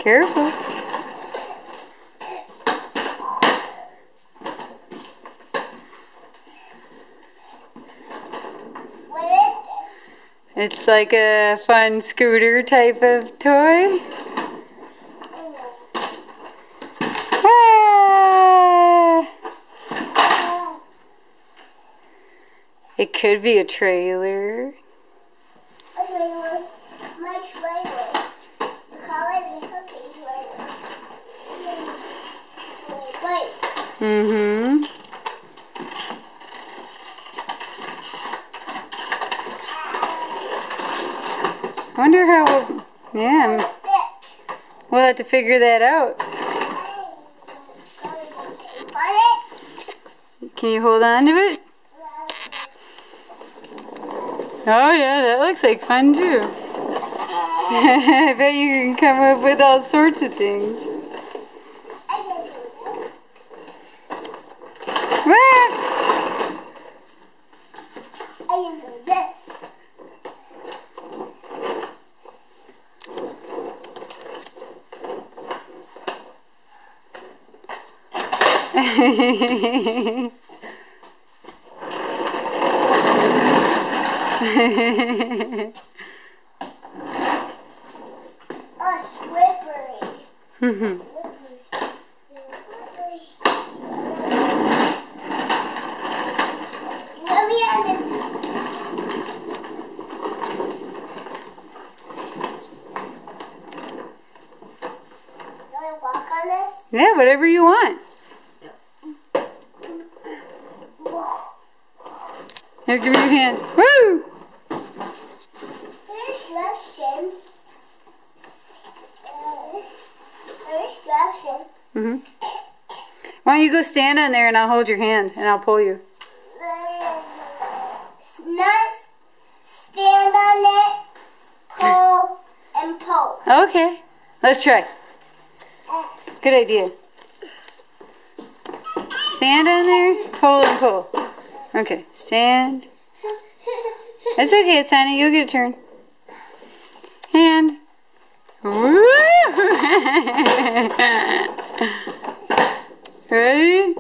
Careful. What is this? It's like a fun scooter type of toy. Ah! It could be a trailer. A trailer. My trailer. The color is a cooking trailer. Wait. Mm-hmm. I wonder how yeah, we'll have to figure that out. Can you hold on to it? Oh yeah, that looks like fun too. I bet you can come up with all sorts of things. Wah! I can do this. Oh, slippery. Let me add it. You want to walk on this? Yeah, whatever you want. Here, give me your hand. Woo! Instructions. Instructions. Mm-hmm. Why don't you go stand on there and I'll hold your hand and I'll pull you. Not stand on it, pull, and pull. Okay, let's try. Good idea. Stand on there, pull and pull. Okay, stand. It's okay, Sonny, you'll get a turn. Hand. Woo! Ready?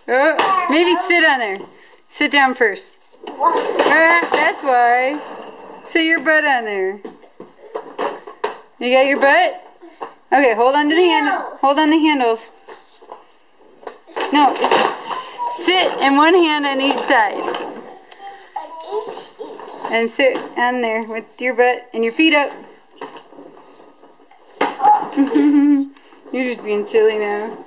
Oh, maybe sit on there. Sit down first. That's why. Sit your butt on there. You got your butt? Okay, hold on to the handle. Hold on the handles. No, sit in one hand on each side. And sit on there with your butt and your feet up. You're just being silly now.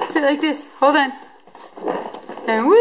Sit like this. Hold on. And whee!